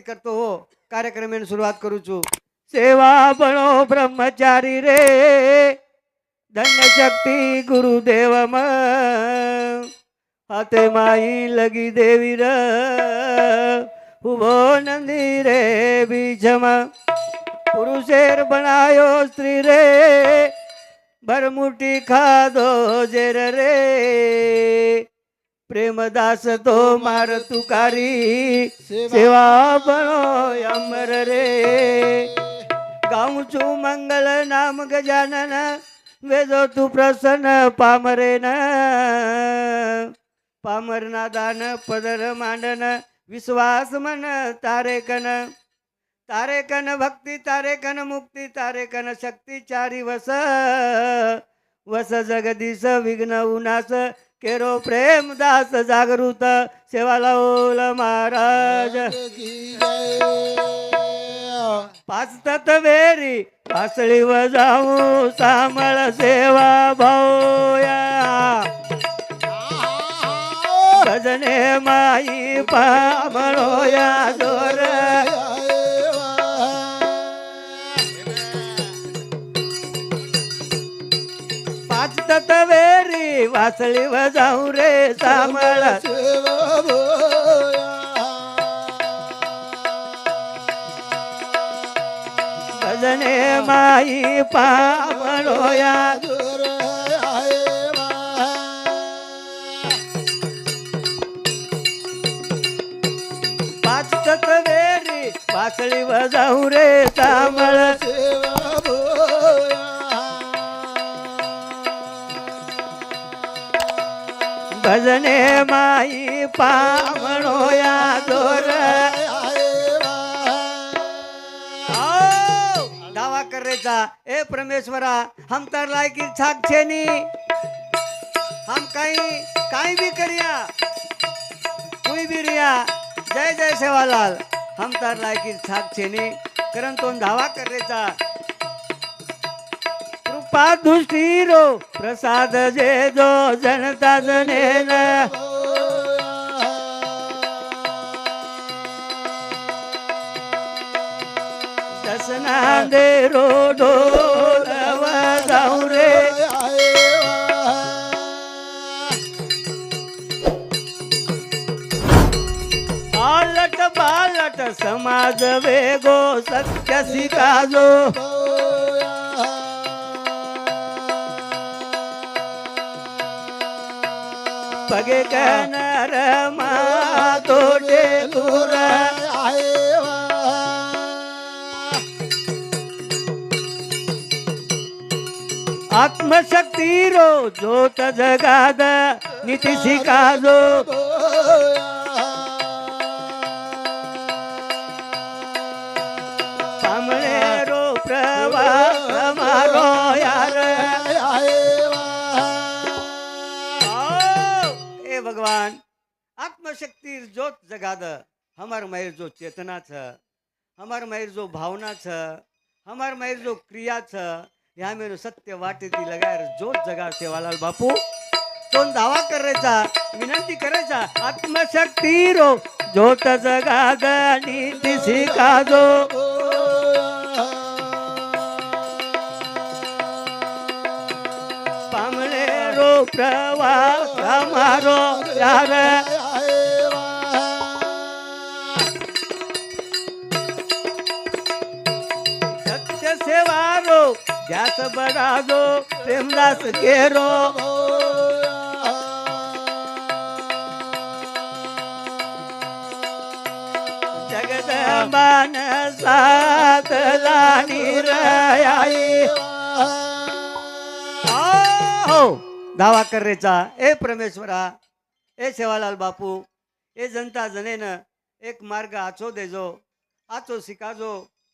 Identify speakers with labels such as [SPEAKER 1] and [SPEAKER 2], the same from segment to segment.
[SPEAKER 1] करतो हो कार्यक्रमाने सुरुवात करू छु सेवा बनो ब्रह्मचारी रे धन्य शक्ती गुरुदेव म हाते माई लगी देवी र उभो नंदी रे बीजम पुरुषेर बनायो स्त्री रे भरमुठी खादो जेर रे प्रेमदास तो मार तुकारी सेवा बनो अमर रे गाऊं छु मंगल नाम गजानन वेदो तू प्रसन्न पामरेन पामरना दान पदर मांडन विश्वास मन तारेकन भक्ती तारेकन मुक्ती तारेकन शक्ती चारी वस वस जगदीश विघ्न उनास केरो प्रेम दास जागृत सेवालाल महाराज पाच तत्वेरी पासळी वजाऊ सामळ सेवा भाऊया भजने माई पामळोया जोर पाच तत्वेरी वासळी वजाऊ रे सामळ भजने माई पामळोया पाच तत्वेरी वासळी वजाऊ रे सामळ भजने माई पामळोया जोर दावा करायचा ए परमेश्वरा हम तर लायकी छाक छेनी हम काही भी करिया कोई भी रिया जय जय सेवालाल हम तर लायकी छाक छेनी करण तो दावा करायचा कृपा दुष्टीरो प्रसाद जे जो जनता जनेन दसना दे रो ढोल वजाऊ रे आलट बालट समाज वेगो सत्य शिकाजो पगे कनर मा तोटे दूर आत्मशक्ती रो जोत जगाद नीति शिकाजो पामळे रो प्रवास मारो यार भगवान आत्मशक्ति जोत जगाद हमार मयर जो चेतना छ हमार मयर जो भावना छ हमार मयर जो क्रिया छ ह्या मेरे सत्य वाटेती लगायर जोत जगा सेवालाल बापू तोन दावा करायचा विनंती करायचा आत्मशक्ती रो जोत जगाद नीती शिकाजो पामळे रो प्रवास हमारो यार सत्य सेवारो ध्यास बडाजो प्रेमदास केरो जगदंबान साथ लानी रयाई दावा करायचा ए परमेश्वरा ए सेवालाल बापू ए जनता जनेन एक मार्ग आचो देजो आचो शिकाजो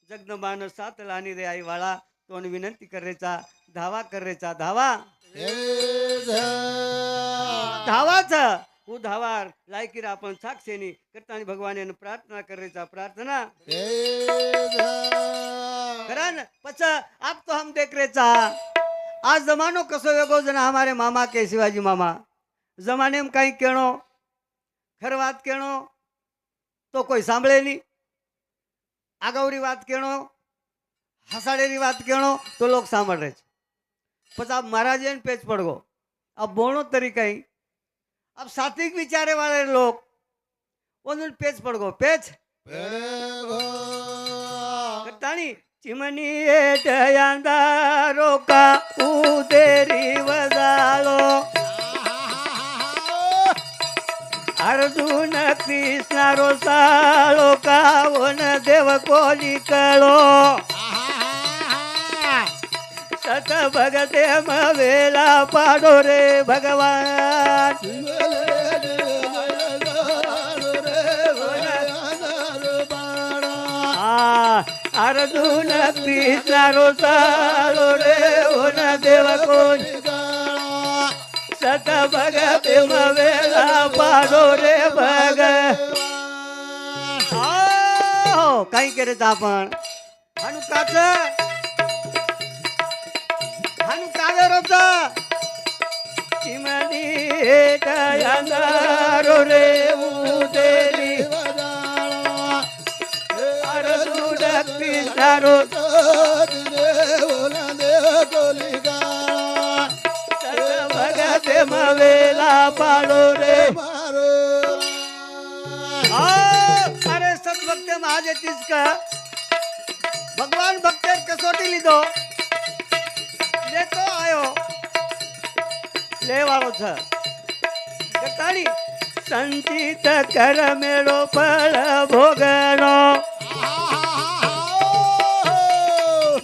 [SPEAKER 1] जगदंबान साथ लानी रे आई वाळा तोन विनंती करायचा धावा करायचा धावा धावाच उ धावार लायकीर आपण साक्षेनी करतानी भगवान प्रार्थना करायचा प्रार्थना करन पछ आप तो हम देख रेचा आज जमानो कसो वेगो जना हमारे मामा के शिवाजी मामा जमाने में कहीं केणो खर बात केणो तो कोई सांभळे नहीं આગાઉરી વાત કેણો હસાડેરી વાત કેણો તો લોક સાંભળે છે પછી આપ महाराज ने पेच पड़ गो अब बोनो तरीका ही अब सात्विक विचारे वाले लोग उन्होंने पेच पड़ गो पेच करतानी चिमनी अंधारो का उदेरी वजालो अर्जुन कृष्ण रोसालो का वन देव को निकलो सत भगते मवेला पाडो रे भगवान अर्जुन कृष्ण रोसालो रे वन देव को सत भगते मवेला पाडो रे भगवान काही करे आपण हानु काच हानु कावेरोच चिमणी अंधारो रे उदेरी अर्जुन कृष्ण भगते मवेला पाडो रे अरे सद्भक्त महाजतीस का भगवान भक्तर कसोटी लीधो लेतो आयो ले वाळो छ कताणी संचित कर मेळो फळ भोगनो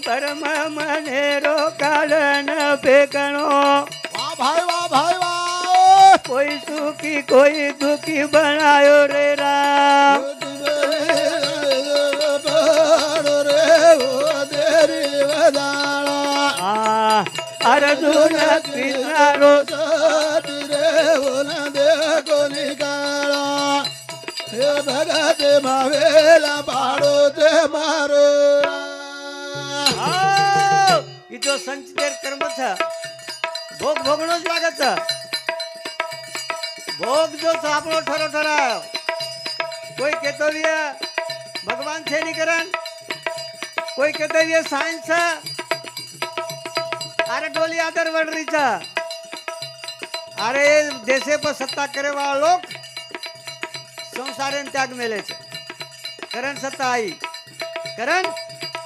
[SPEAKER 1] परम मनेरो कारण फेकणो
[SPEAKER 2] वाह भाई
[SPEAKER 1] कोई सुखी कोई दुखी बनायो रे राम अर्जुन कृष्ण
[SPEAKER 2] भगत मवेला पाडो ते मारो
[SPEAKER 1] जो संचित कर्म छ भोग भोगणो ज लागे छ भोग जो छ आपणो ठरो ठरायो कोई कहतो ये भगवान छे नहीं करन कोई कहतो ये साइंस छ अरे डोली आदर बढ़ रही था अरे देशे पर सत्ता करे वाला लोग संसारे त्याग मेले छे करण सत्ता आई करण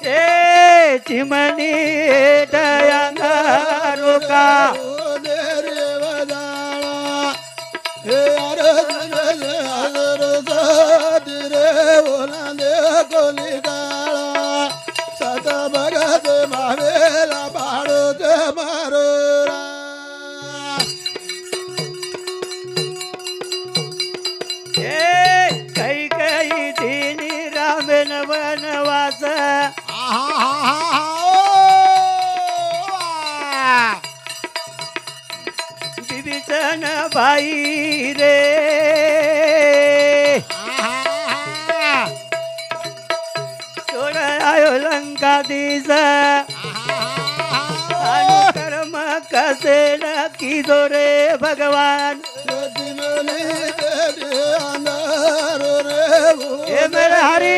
[SPEAKER 1] ए चिमनी अंधारो का
[SPEAKER 2] सत भगत मवेला पाडो ते मारो
[SPEAKER 1] कई कई दीनी राम वनवास विभीषण भाई रे छोड़ आयो लंका दिस कर्म कसे न कीधो रे भगवान ये मेरे हरि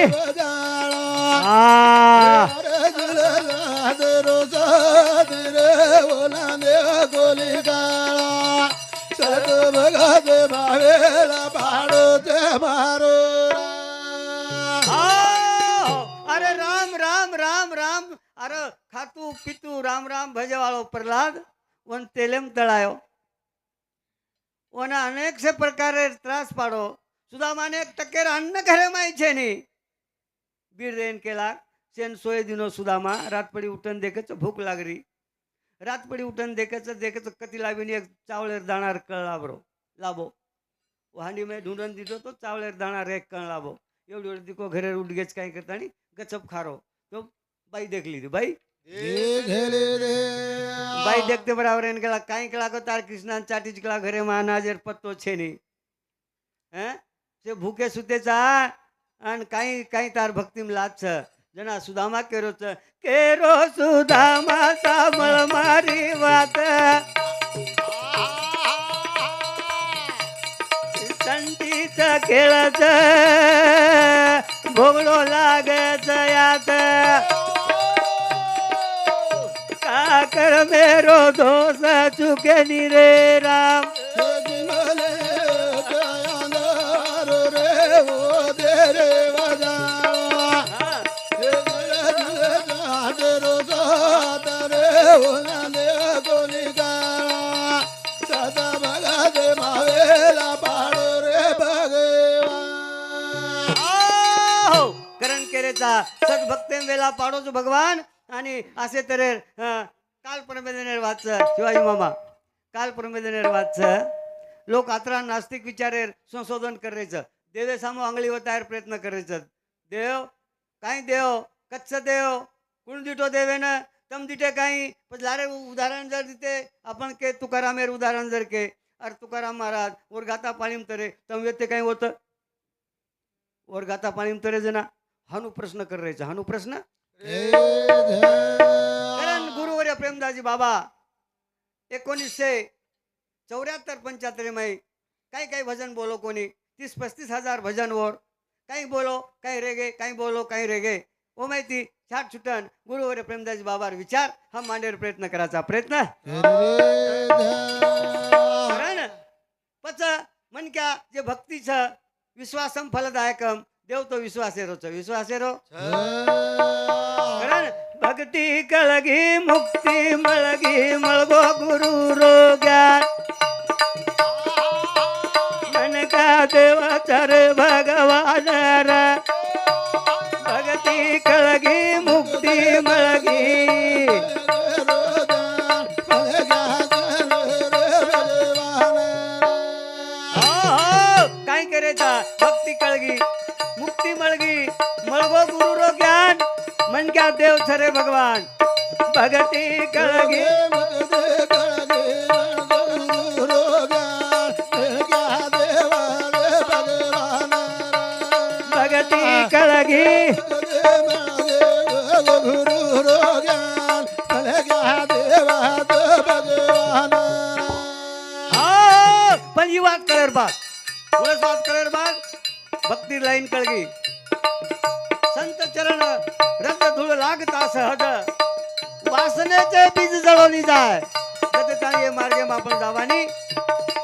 [SPEAKER 2] भगत भावेला पाडो ते मारो
[SPEAKER 1] अरे राम राम राम राम अरे खातू पीतू राम राम भजे वालो प्रहलाद वन तेलेम तळायो ओना अनेक से प्रकारे त्रास पाडो सुदामा ने एक टकेर अन्न घरे माई छे नी बीर रेन केला सेन सोए दिनो सुदामा रात पड़ी उठन देखे तो भूख लाग रही रात पड़ी उठन देखे तो कति लावीने एक चावलेर दाणार कळ लाभो हांडी में ढूंढन दीधो तो चावलेर दाणार एक कण लाभो एवढी एवढी दिको घरे उडगेच काय करता नी गचप खारो तो बाई देख ली भाई बाई देखते बराबर एन केला काई केला को तार कृष्णा चाटीज केला घरे में अनाजेर पत्तो छे नी हैं जे भूखे सुते चा अन काई काई तार भक्ति में लाज छ जना सुदामा केरो सुदामा सामळ मारी वात संगीत खेळच भोगलो लागत यात का कर मेरो दोष चुके नी रे राम
[SPEAKER 2] विमले दयानर रे ओ दे रे वजावा जादरो जादरे ओ नंदे गोलिका सदा भगत मावेला पाडो रे भगवान
[SPEAKER 1] करण केरेचा सद्भक्तेम वेला पाडोच भगवान आणि असे तरे काल परमेदनेर वाच शिवाजी मामा काल परमेदनेर वाच लोक आत्रा नास्तिक विचारेर संशोधन करायचं देवे सामो आंगळीवर तयार प्रयत्न करायचं देव काही देव कच्छ देव कुण दिटो देवेन तम दिटे काही पण लारे उदाहरण जर दिते आपण के तुकारामेर उदाहरण जर के अरे तुकाराम महाराज वर गाता पाळीम तरे तम येते काही होतं वर गाता पाळीम तरे जना हानू प्रश्न करायचा हानू प्रश्न कारण गुरुवर्य प्रेमदासजी बाबा 1974-75 मै काही काही भजन बोलो कोणी 30-35 हजार भजन वर काही बोलो काही रेगे काही बोलो काही रेगे ओ माहिती छाट छुटन गुरुवर्य प्रेमदासजी बाबार विचार हा मांडेर प्रयत्न करायचा प्रयत्न कारण पच मनक्या जे भक्तीचं विश्वासम फलदायकम देव तो विश्वासेरोच विश्वासेरो कारण भक्ती कळगी मुक्ती मळगी मळगो गुरु रोग्यान मन का देवाचा रे भगवान रा भक्ती कळगी मुक्ती मळगी काय करायचा भक्ती कळगी मुक्ती मळगी मळगो गुरु रो ज्ञान मन क्या देव छरे भगवान भगती कळगी भगती कळगी पण ही बात कळर बात थोडस बात कळर बात भक्ती लाईन कळगी संत चरण रंग धूळ लागता सहज वासनेचे बीज जळवली जाय जगताने मार्गे मापण जावानी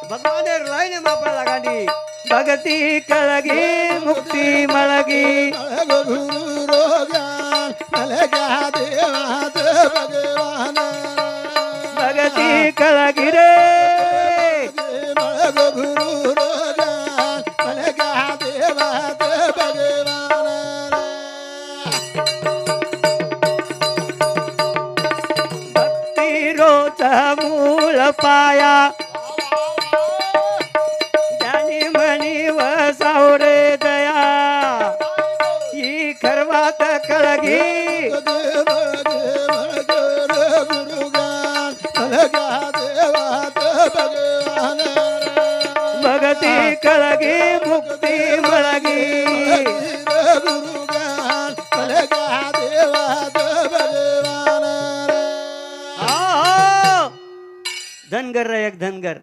[SPEAKER 1] भगवाने लाईने मापण लागानी भगती कळगी मुक्ती मळगी भगती कळगी रे मूल पाया ज्ञानी म्हणी वसावरे दया ही खरवात कळगी भगती कळगी मुक्ती मळगी धनगर रे एक धनगर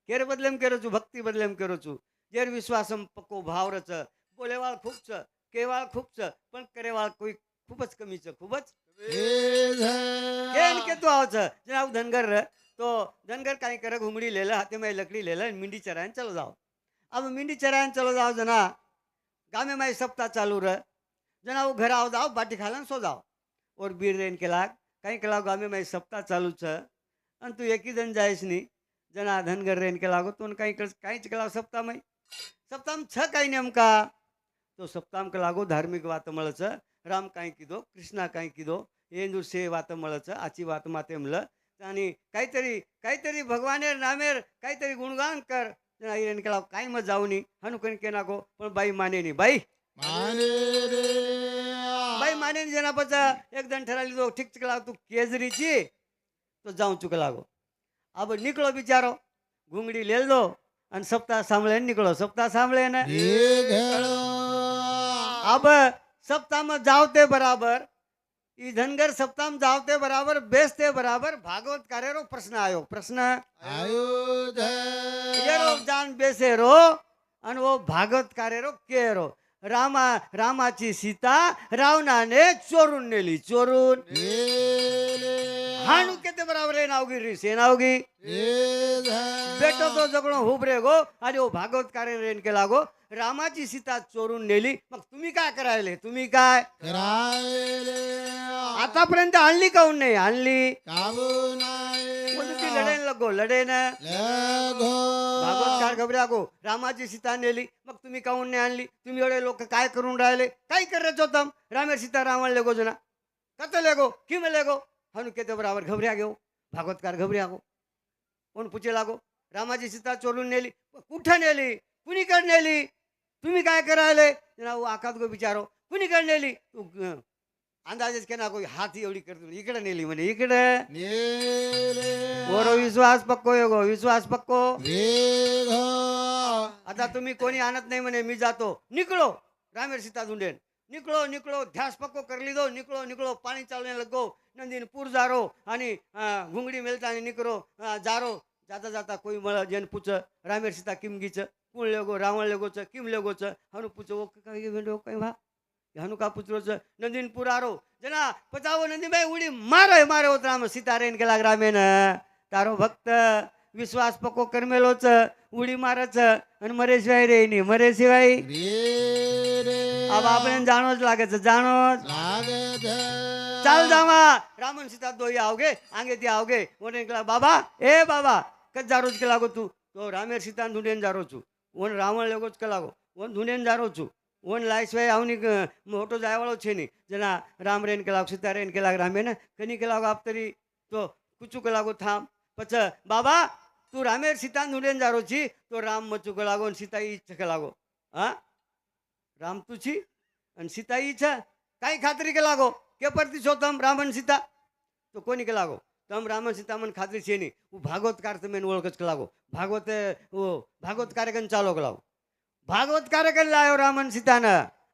[SPEAKER 1] केर बदलेम करोचू भक्ती बदलेम करोचू जेर विश्वासम पक्को भाव रच बोलेवाळ खूपच केवाळ खूपच पण करेवाळ कोई खूपच कमीच खूपच केन के तो आवच जनाव धनगर र तो धनगर काही कर घुमड़ी लेला हाथे में लकड़ी लेला मिंडी चरायन चलो जाओ अब मिंडी चरायन चलो जाओ जना गामे में सप्ताह चालू रह जना वो घर आओ जाओ बाटी खालन सो जाओ और बीर रेन के लाग काही के लाग गामे में सप्ताह चालू छ आणि तू एकी जण जायस नी जना धनगर रेन के लागो तो काहीच केला सप्ताह में सप्ताह छ काही नेमका तो सप्ताह के लागो धार्मिक वात मळच राम काही किदो कृष्णा काही किदो येंदूर से वात मळच आची वात माते मळ आणि काहीतरी काहीतरी भगवानेर नामेर काहीतरी गुणगान कर जना रेन के लाग काही मग जाऊ नी हनुकन के नाको पण बाई माने नी बाई बाई माने नी जना पचा एक जण ठराली तो ठीक चिकला तू केजरीची तो जाऊं चुक लागो अब निकलो बिचारो घुंगड़ी ले दो और सप्ताह सांभळे निकलो सप्ताह सांभळे ने अब सप्ताह में जावते बराबर ई धनगर सप्ताह में जावते बराबर बेचते बराबर भागवत कार्य प्रश्न आयो प्रश्न ये रो जान बेसे रो और वो भागवत कार्य रो के रो रामाची सीता रावणाने चोरून नेली, चोरून. हाणू केते बराबर आहे नावगी री सेनावगी बेटो तो जगणो हुबरे गो आणि ओ भागवत कार्य रेन केला गो. रामाची सीता चोरून नेली, मग तुम्ही काय करायले? तुम्ही काय आतापर्यंत आणली काऊन नाही आणली? म्हणजे ती लढेन लगो लढेन भागवतकार घबऱ्या गो. रामाची सीता नेली, मग तुम्ही काऊन नाही आणली? तुम्ही एवढे लोक काय करून राहिले? काय करायचं होतं? रामे सीता रावण लेगो जना कत लेगो किम लेगो हनु केते बराबर घबऱ्या घेऊ. भागवतकार घबऱ्या गो. कोण पुचे लागो? रामाची सीता चोरून नेली, कुठं नेली? कुणीकडे नेली? तुम्ही काय करायले? आकात गो विचारो कुणीकडे नेली? तू अंदाजेच के ना कोई हात एवढी करतो इकडे नेली म्हणे इकडे. ओरो विश्वास पक्को गो विश्वास पक्को. आता तुम्ही कोणी आणत नाही म्हणे मी जातो. निकलो रामेर सीता ढूंढेन. निकलो निकलो ध्यास पक्को कर लीधो. निकलो निकलो पाणी चालने लगो. नंदीन पूर जारो आणि घुंगडी मेलता आणि निकरो जारो. जाता जाता कोई मळ जेन पूछ रामेर सीता किम गीच कुण लेगो रावण लेगोच किम लेगोच हनु पूछ ओ काही वेंडो काही भा हनु का पुत्रोच नंदीन पूर आरो जना पचावो नंदी भाई उडी मारे मारे होत राम सीता रेन केला रामेन. तारो भक्त विश्वास पक्को करमेलोच उडी मारच आणि मरे शिवाय रे नी मरे शिवाय अब आपण जाणोच लागेच जाणोच चाल जावा. रामन सीता दोई आओगे आगे ती आओगे ओने केला बाबा ए बाबा कच जारोच के लागो तू तो रामेर सीता ढूंढेन जारो छू ओन रावण लेगोच के लागो ओन ढूंढेन जारो छू ओन लाय शिवाय आवनी मोटो जायवाळो छे नी जना राम रेन के लाग सीता रेन के लाग रामे ने कनी के लाग आप तरी तो कुचू के लागो थाम पछ बाबा तू रामेर सीता ढूंढेन जारो छी तो राम मचू के लागो सीता इच्छ के लागो. हा राम तू छी आणि सीता इच्छ काही खात्री के लागो के परती छो तम रामन सीता तो कोणी के लागो तम रामन सीता मन खात्री छे नी. वो भागवतकार तमेन ओळखच के लागो. भागवत वो भागवत कार्यक्रम चालो के लागो. भागवत कार्यक्रम लायो रामन सीता न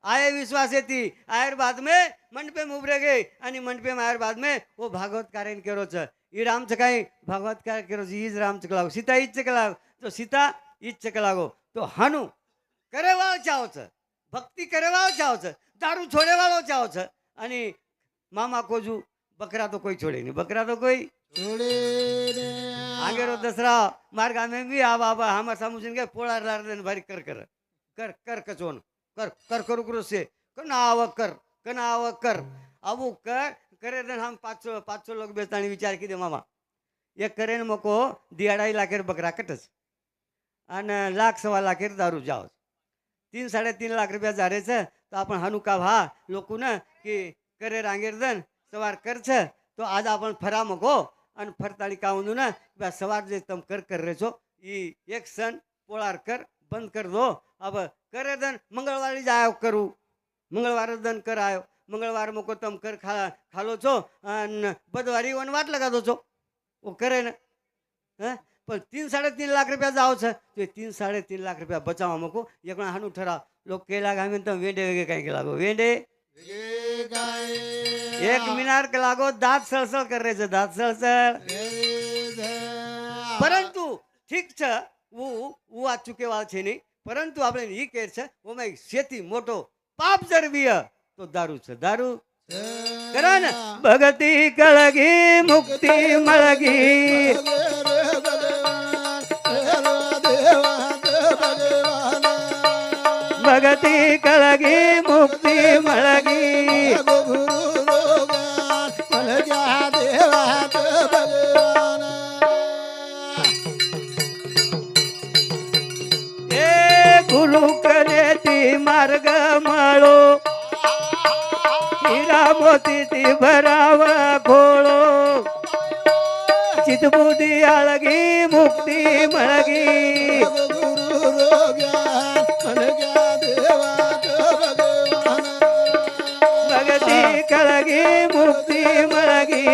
[SPEAKER 1] आए विश्वास येती आयर बाद में मंडपे में उभरे गए आणि मंडपे में आयर बाद में वो भागवत कार्य केरो छ. ई राम छ काही भागवत कार्य केरो छ ई राम छ के लागो. सीता इच्छ के लागो तो सीता इच्छ के लागो तो हनु करे वाळो चाहो छ भक्ति करे वाळो चाहो छ दारू छोड़े वाळो चाहो छ आणि मामा कोजू बकरा तो कोई छोड़े नहीं बकरा तो कोई आगे रो दसरा मार्गा में भी आ बाबा हमार सामुजन के पोळा लार देन भारी कर कर कर कर कचोन कर कर करू करू से कना आव कर अबू कर करे देन हम 500 लोग बेचतानी विचार की दे मामा एक करेन मको दियाडाई लाखेर बकरा कटच आणि लाख सवा लाखेर दारू जाओ 3-3.5 लाख रुपया जारेच तो आपण हनुका भा लोकू न की करे रांगेर दन सवार करछ तो आज आपण फरा मको आणि फरताळी काऊन ना बा सवार जे तम कर कर रे छो ई एक सन पोळार कर बंद कर दो. अब करे दन मंगळवारी जायो करू मंगळवार दन कर आयो मंगळवार मको तम कर खालो छो आणि बुधवारी वन वाट लगा दो छो वो करे न. पण 3-3.5 लाख रुपया जाओ छ ते 3-3.5 लाख रुपया बचावा मको एकणा हानू ठरा लोक केला गामे तम वेंडे वेगे काय केला गो वेंडे एक मिनार के लागो दांत सळसळ कर रहे दांत सळसळ. परंतु ठीक छ वो आ चुके वाल छे नहीं परंतु આપણે ઈ કહે છે ઓમાં શેતી મોટો પાપ જરવીય તો દારૂ છે દારૂ કરા ને ભગતિ કળગી મુક્તિ મળગી ભગતિ કળગી મુક્તિ મળગી गुरु करे ती मार्ग मळो हिरा मोती ती भराव खोळो चितबुद्धी आळगी मुक्ती मळगी भगती कळगी मुक्ती मळगी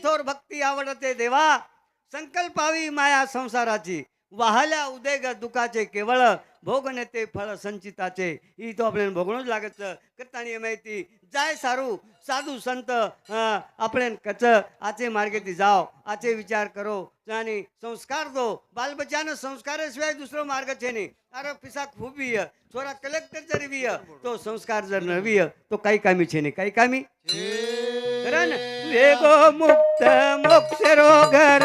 [SPEAKER 1] थोर भक्ती आवडते देवा संकल्पावी माया संसाराची वाहल्या उदेग दुखाचे केवळ भोगणे ते फळ संचिताचे ही तो आपल्याला भोगणूच लागत करताना माहिती जाय सारू साधू संत આપણે કચ આચે માર્ગેથી જાઓ આચે વિચાર કરો અને સંસ્કાર દો બાલ બચ્ચાને સંસ્કાર સિવાય દૂસરો માર્ગ છે નહીં અરે પિસા ખૂબ વીય છોરા કલેક્ટર જરી વીય તો સંસ્કાર જર ન વીય તો કઈ કામી છે નહીં કઈ કામી કરે ને વેગો મુક્ત મોક્ષ રોગર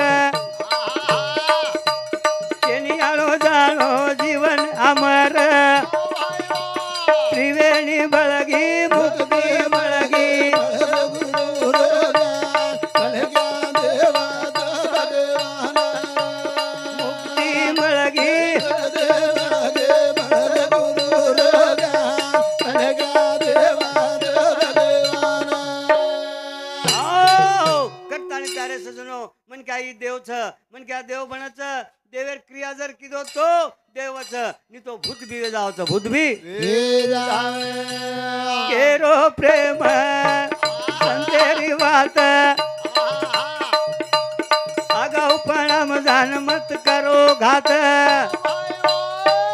[SPEAKER 1] તેની આળો જાણો જીવન અમર ત્રિવેણી બળગી મુક્તિ બળગી મુક્તિ બળગી કરતાની તારે સજનો મન કે આ ઈ દેવ છે મન કે આ દેવ બને છે દેવેર ક્રિયા જર કીધો તો દેવ છે ની તો ભૂત બી જાવ છે ભૂત બી કેરો પ્રેમ સંતેરી વાત અગાઉ પણ મજાન મત કરો ઘાત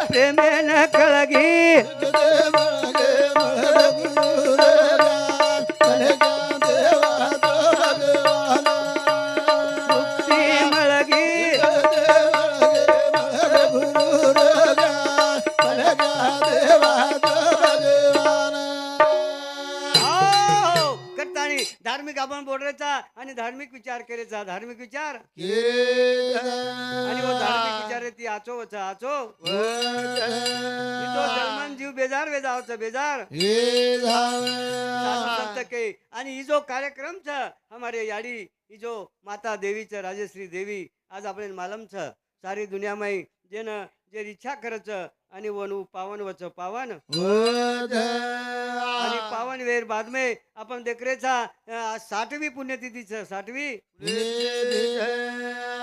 [SPEAKER 1] પ્રેમે ન કળગી મુક્તિ મળગી કરતાની ધાર્મિક आपण बोलायचा आणि धार्मिक विचार करायचा धार्मिक विचार आणि वो धार्मिक विचार ती आचो वचा आचो तो जन्मन जीव बेजार वेजावचा बेजार साधू संत के आणि ही जो कार्यक्रम छ हमारे याडी ही जो माता देवी छ राजेश्री देवी आज આપણે मालूम छ सारी दुनिया में जेन जे इच्छा करच आणि वनु पावन वच पावन आणि पावन वेर बाद में आपण देखरे छा 60वी पुण्यतिथी छ 60वी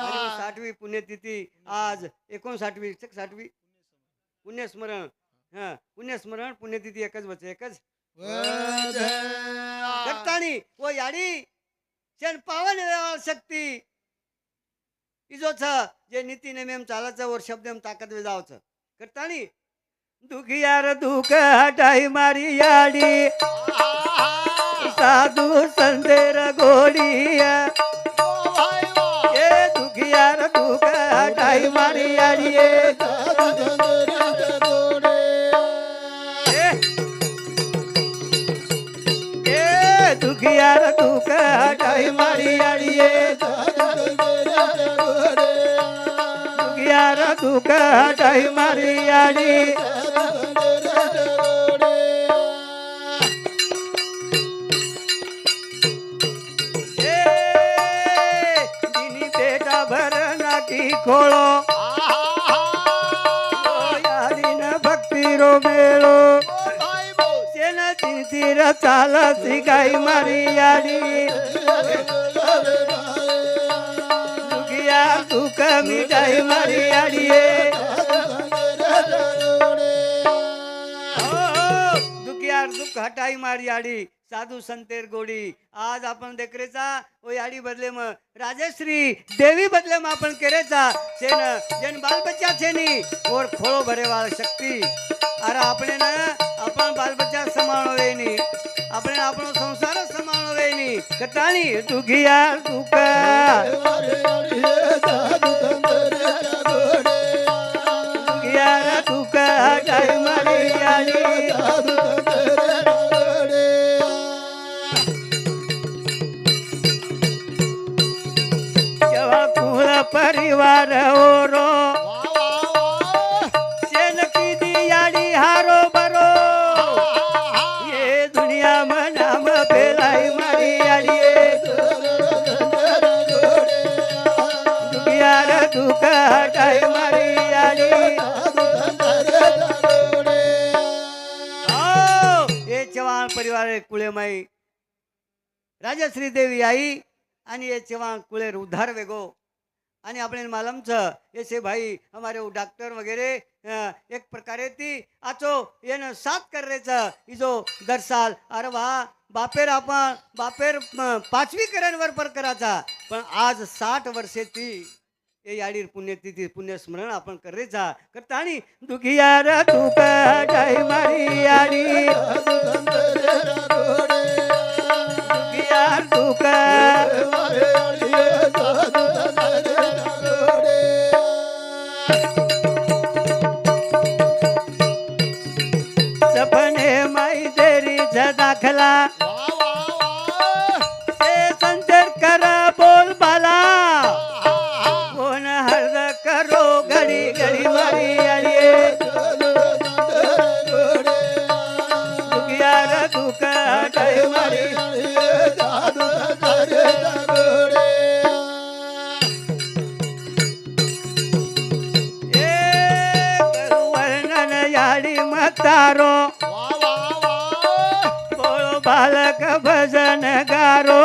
[SPEAKER 1] आणि 60वी पुण्यतिथी आज 59वी 60वी पुण्यस्मरण पुण्यस्मरण पुण्यतिथी एकच वच एकच करतानी वो याडी शेन पावन वेळ शक्ती इजो छ जे नीति ने मेम चालाच और शब्द में ताकत वे जावच करतानी दुखियार दुख हटाई मारी याडी साधु संतेर गोड़िया ये दुखियार दुख हटाई मारी याडी दुखियार दुख हटाई मारी याडी दुखियार दुख हटाई मारी याडी दीनी बेटा भरना की खोलो यादी न भक्ति रो मेलो सेना तीर चाल सिखाई मारी याडी दुखियार दुख मिटाई मारी याडी दुखियार दुख हटाई मारी याडी साधु संतेर गोडी आज आपण देखरेचा ओ याडी बदले म राजेश्री देवी बदले म आपण केरेचा सेन जेन बाल बच्चा छेनी और खोळो भरेवाळ शक्ती अरे આપણે ને આપણ બાલ બચ્ચા સંભાળો વેની આપણે આપણો સંસાર સંભાળો વેની કટાણી દુખિયાર દુખ દુખિયાર દુખ હટાઈ મારી યાડી જવા કુળ પરિવાર ઓરો સેન કીધી याडी हारो बरो ये दुनिया में नाम फैलाई मारी याडी दुखियार दुख हटाई मारी याडी ये चव्हाण परिवार कुळेमाई राजश्री देवी आई आणि ये चव्हाण कुळे उद्धार वेगो आणि આપણે मालूम छ ये से भाई हमारे वो डॉक्टर वगैरह एक प्रकारे ती आचो येन साथ कर रे छ इजो दर साल अरे वाह बापेर आपण बापेर 5वी करण वर पर कराचा पण आज 60 वर्षे ती ए याडीर पुण्यतिथी पुण्यस्मरण आपण करेचा करतानी दुखियार तुक जय मारी याडी दुखियार तुक सपने माई देरी दाखला से संतर करा बोल बाला कोण हर्द करो घडी घडी मारी आली दुखियार दुख जय मारी वर्णन याडी मतारो बोलो बालक भजन गारो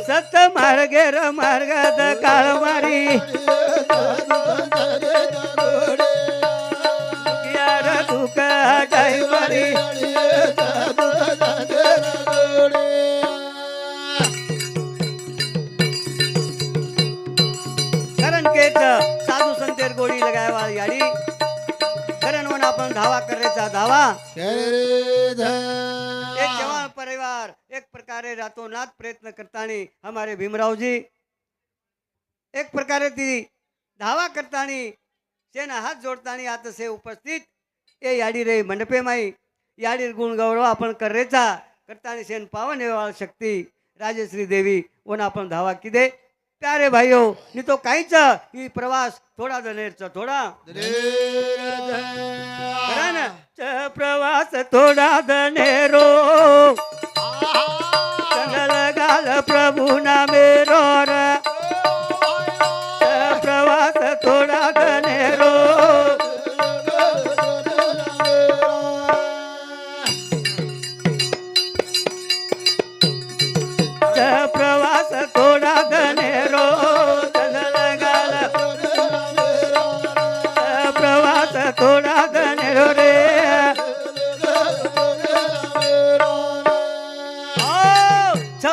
[SPEAKER 1] सत मार्गेर मार्गात काळ मारी यार दुख जय मारी करण केच साधू संतेर गोडी लगाय वाली याडी करण वन आपण धावा करायचा धावा एक जवान परिवार एक प्रकारे रातोनात प्रयत्न करतानी हमारे भीमरावजी एक प्रकारे ती धावा करतानी सेना हात जोडतानी आता से उपस्थित ए याडी रे मंडपे माई याडी गुण गौरव आपण करेचा करतानी सेन पावन एवाळ शक्ती राजश्री देवी वन आपण धावा किदे प्यारे भाइयों नी तो काहीच ही प्रवास थोडा दनेरचा थोडा करा ना च प्रवास थोडा दनेरो चंगल गाल प्रभु ना मेरो प्रवास थोडा दनेरो प्रवास थोडा दनेरो चंगल गाल प्रवास थोडा दनेरो रे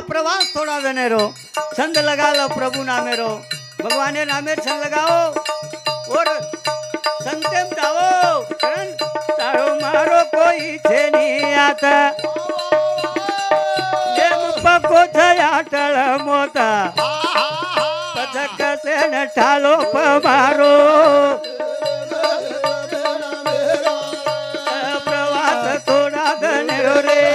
[SPEAKER 1] प्रवास थोड़ा दनेरो छंद लगा लो प्रभु नामेरो भगवान ने नामे छंद लगाओ और संतेम जाओ करण तारो मारो कोई छे नहीं आता जेम पको थया टळ मोता पछक से न ठालो पमारो प्रवास थोड़ा दनेरो रे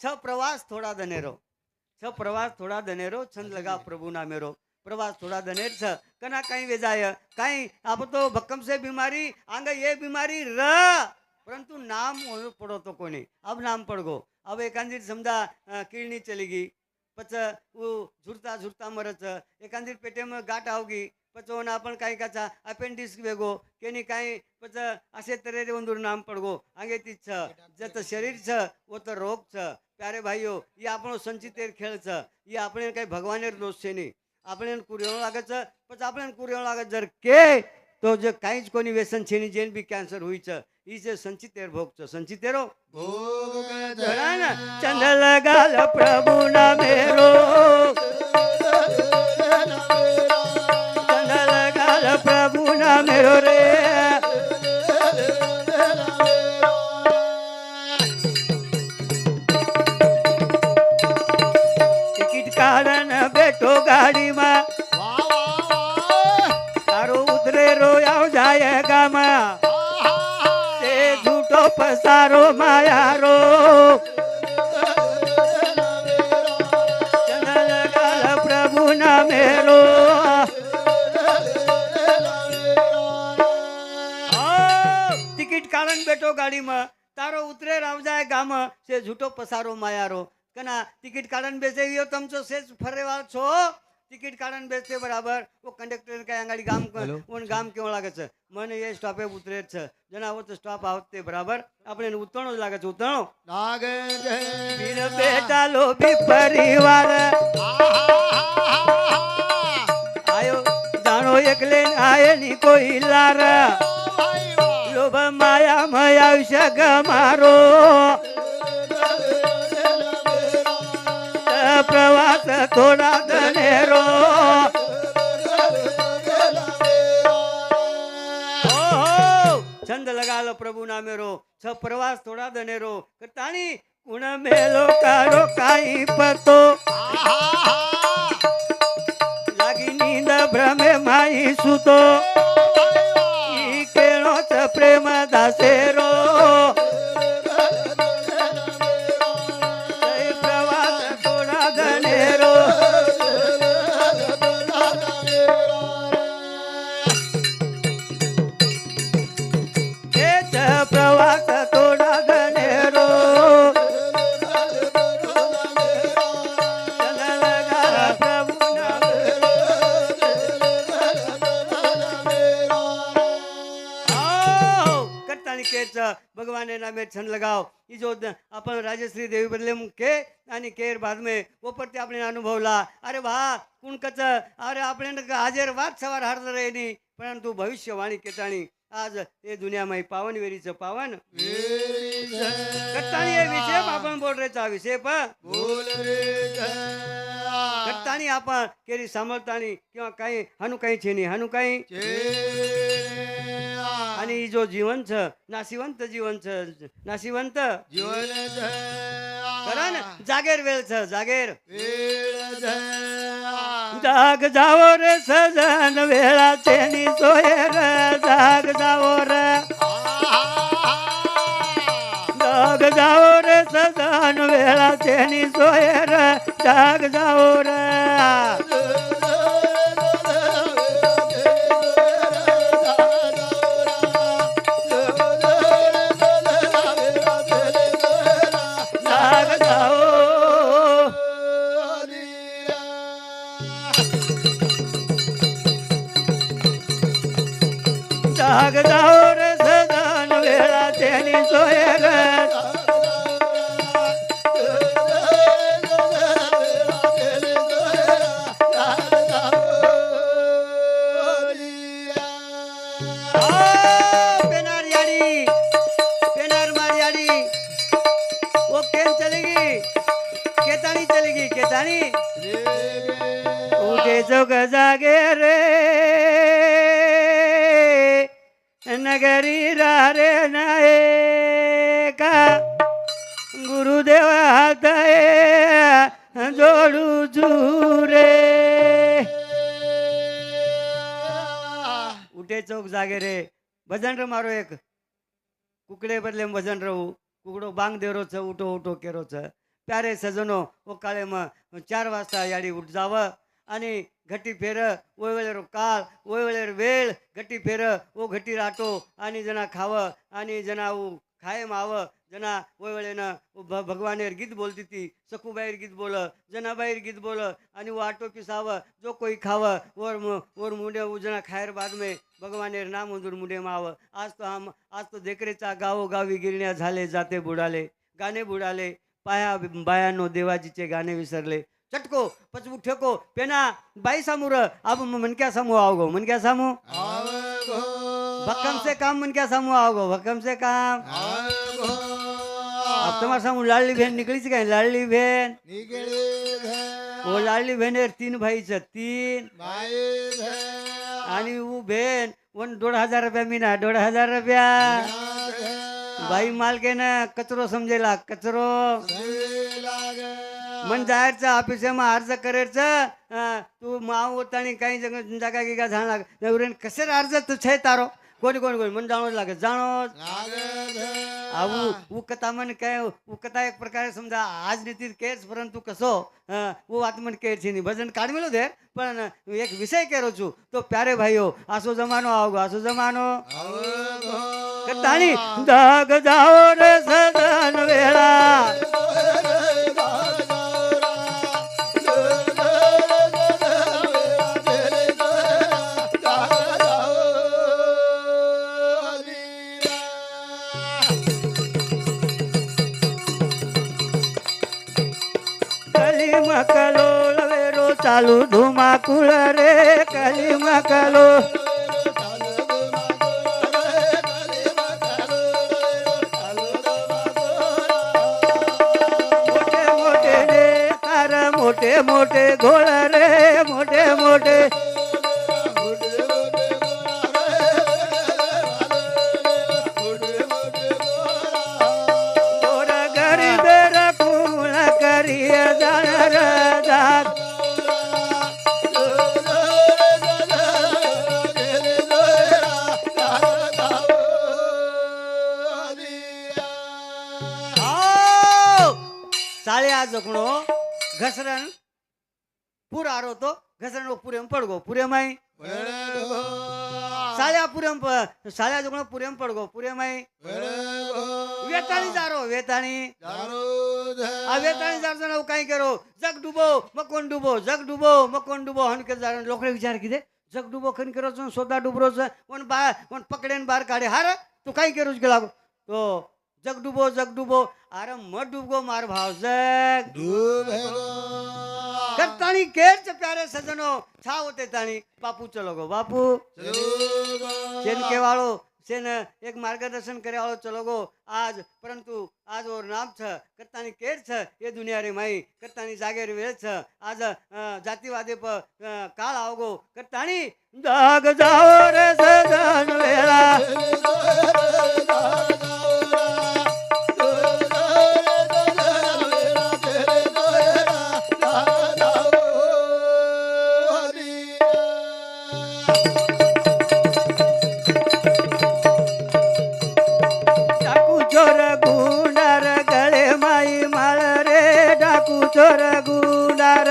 [SPEAKER 1] छ प्रवास थोड़ा दनेरो छ प्रवास थोड़ा दनेरो छंद लगा प्रभु ना मेरो प्रवास थोड़ा दनेर छ कना कहीं वे जाय कहीं आप तो भक्कम से बीमारी आंगे ये बीमारी र परंतु नाम पड़ो तो कोनी अब नाम पड़ गो अब एकांदिर समझा किडनी चली गई पच वो झुरता झुरता मरच एकांदिर पेटे में गाठ आवगी पचवना आपण काही काचा अपेंडिक्स वेगो केनी काही पच असे तरेरे वंदूर नाम पडगो आंगे ती छ जत शरीर छ वो तो रोग छ प्यारे भाइयों ये आपणो संचितेर खेळ छ ये आपणे काही भगवानेर दोष छे नी आपणे कुरेळो लागे छ पच आपणे कुरेळो लागे जर के तो जे काहीच कोणी व्यसन छे नी जेन बी कॅन्सर होई छ ई जे संचितेर भोग छ संचितेरो
[SPEAKER 2] भोग
[SPEAKER 1] ना चंदल गाल प्रभु ना मेरो चंदल गाल प्रभु ना मेरो रे कारण बैठो गाड़ी में तारो उतरे रो आओ जाएगा माँ ते झूठो पसारो माया रो चंदल गाल प्रभु ना मेरो टिकट कारण बैठो गाड़ी में तारो उतरे राव जाएगा माँ से झूठो पसारो माया रो कना टिकट काढन बेचे यो तमचो सेज फरेवाल छो टिकट काढन बेचते बराबर वो कंडक्टर का अंगाड़ी गाम उन गाम क्यों लागे छ मन ये स्टॉपे उतरे छ जना वो तो स्टॉप आवते बराबर अपने उतरणो लागे छ उतरणो
[SPEAKER 2] लागे जे
[SPEAKER 1] बिन बेटा लो भी परिवार आयो जानो एकले आए नी कोई लार लोभ माया मया आयुष्य गमारो प्रवास थोडा धनेरो हो छंद लगाल प्रभु नामेरो छ प्रवास थोडा धनेरो करतानी कुण मेलो कारो काही पतो लागी नींद भ्रमे माई सुतो ई केळोच प्रेम दासेरो जय प्रवास थोडा धनेरो हेच प्रवास थोडा धनेरो छंद लगाला प्रभु नामेरो करतानी केच भगवान नामे छंद लगाव ई जो आपण राजश्री देवी बदले के आणि केर बाद में वो परते आपने अनुभवला अरे वाह कुण कच अरे आपने हाजेर वाद सवार हारत रहेनी परंतु भविष्यवाणी केताणी आज हे दुनिया में पावन वेरीचं पावन करतानी हे विषय आपण बोल रेचा विषय पण करतानी आपण केरी सांभाळतानी किंवा काही हनु काही छेनी हनु काही आणि ही जो जीवन छ नाशिवंत जीवन छ नाशिवंत करा ना जागेर वेळ छ जागेर जाग जावो रे सजन वेळाचे नि सोयर जाग जावो रे जाग जावो रे सजन वेळाचे नि सोयर जाग जावो रे जाग जाओ रे सदन वेळा तेनी सोयर पेनार याड़ी पेनार मार याड़ी वो केन चलेगी केतानी चलेगी केतानी उठे जोग जागे रे नगरी रे नाये का गुरुदेव हात जोडू जुरे उठे चौक जागे रे भजन र मारो एक कुकडे बदले भजन रहू कुकडो बांग देरो छ उठो उठो केरो छ प्यारे सजनो ओ काळे मग 4 वाजता याडी उठ जावं आणि घटी फेर वेळेवर काळ वेळेवर वेळ घटी फेर ओ घटी राटो आणि जना खावं आणि जना खाय माव जना वेळेनं भगवानेर गीत बोलती ती सखूबाईर गीत बोल जनाबाईर गीत बोल आणि वो आटो पिसावं जो कोई खावं और मुंडे जना खायर बाद में भगवानेर नाम मंजूर मुंडे माव आज तो देखरेचा गावो गावी गिरण्या झाले जाते बुडाले गाणे बुडाले पाया बायानो देवाजीचे गाणे विसरले चटको पचबू ठेको पेना बाई सामूर अब मन क्या सामू आओगो मन क्या सामू भक्कम से काम मन क्या सामू आओगो भक्कम से काम अब तुम्हारा सामू लाडली बहन निकली सी काय लाडली बहन वो लाडली बहन 3 भाई छ 3 आणि वो बहन 1,500 रुपया मीना 1,500 रुपया बाई मालके ना कचरो समजेला कचरो मन जायचं ऑफिसमा अर्ज करायचं तू माव होतानी काही जागा गिगा झाला कसे अर्ज तू छै तारो कोणी कोणी कोणी मन जाणो लागे जाणो आऊ कथा मन काय कथा एक प्रकारे समजा आज नीती केस परंतु कसो वो आत्मन केर छी भजन काढ मिलो दे पण एक विषय केरो छु तो प्यारे भाईओ आसो जमानो आओगो आसो जमानो कतानी जाग जाओ रे सदन वेळा कलोळ वेरो चालू धुमाकूळ रे कली मकलो मोठे मोठे रे तार मोठे मोठे घोळ रे मोठे मोठे गोर गरीब रखून करिय जाणार जाग साळ्या जखणो घसरण पूर आरोतो घसरण पुरेम पडगो पुरेमाई साळ्या पुरेम साळ्या जखणो पुरेम पडगो पुरेमाई वेताणी जारो वेताणी आ वेताणी जारो ना काही करो जग डुबो मकोन डुबो जग डुबो मकोन डुबो हन के जारो लोकड़े विचार किदे जग डुबो खन करो सोदा डुबरो वन बा वन पकडेन बार काढे हार तू काही करूच गेला तो जग डुबो अरे मत डुबगो मार भाव जग करतानी केच प्यारे सजनो छा होते ताणी बापू चलो गो बापू सेन केवाळो सेन एक मार्गदर्शन करे वाळो चलो गो आज परंतु आज और नाम छ करतानी केर छ ये दुनिया रे माई करतानी जागेर वेळ छ आज जातीवादे प काळ आवगो करतानी जाग जाओ रे सजन वेळा चोर गुंडार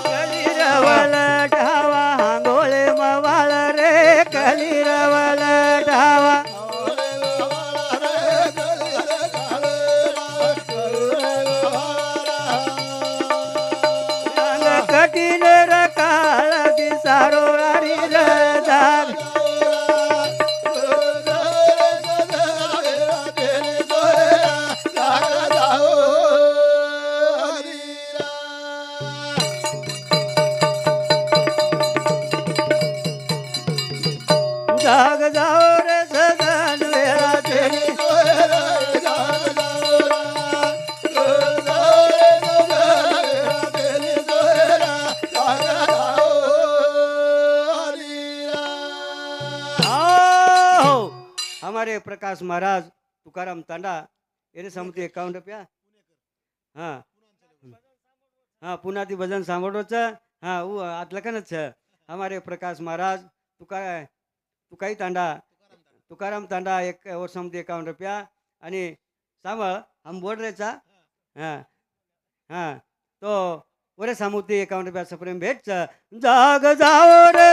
[SPEAKER 1] कलिरवल ढावा हांगोळे मवाळ रे कलिरवल ढावा कठीण रकाळ दिसारो जाग जाओ रे सजन वेळा तेरी हमारे प्रकाश महाराज तुकाराम तांडा એને સમતી 51 રૂપિયા હા હા પુનાથી ભજન સાંભળો છે હા હું આટલકન જ છે हमारे प्रकाश महाराज तुकाई तांडा तुकाराम तांडा एक और समती 51 रुपया आणि सांभाळ हम बोल रेचा हां हां तो वरे सामुती 51 रुपया सप्रेम भेट जाग जाओ रे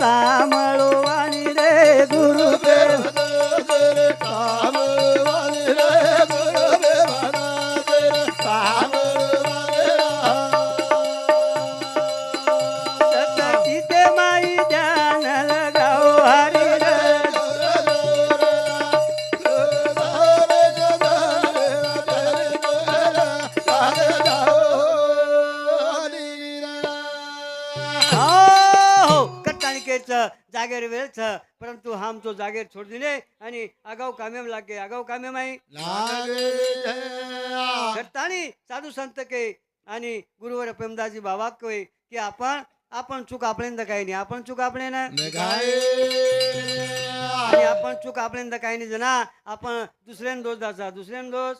[SPEAKER 1] सामळो वाणी रे गुरु प्रेम सतीते माई ध्यान लगाओ हरि रे जागेर वेळ छ परंतु हम तो जागेर छोड़ दिने आणि आगाव कामेम लागे आगाव कामेम आई करतानी साधू संत के आणि गुरुवर प्रेमदासजी बाबा कोई की आपण चूक आपल्याला काही नाही आपण चूक आपले ना आणि आपण चूक आपल्याला काही नाही जना आपण दुसऱ्यान दोष दाचा दुसऱ्यान दोष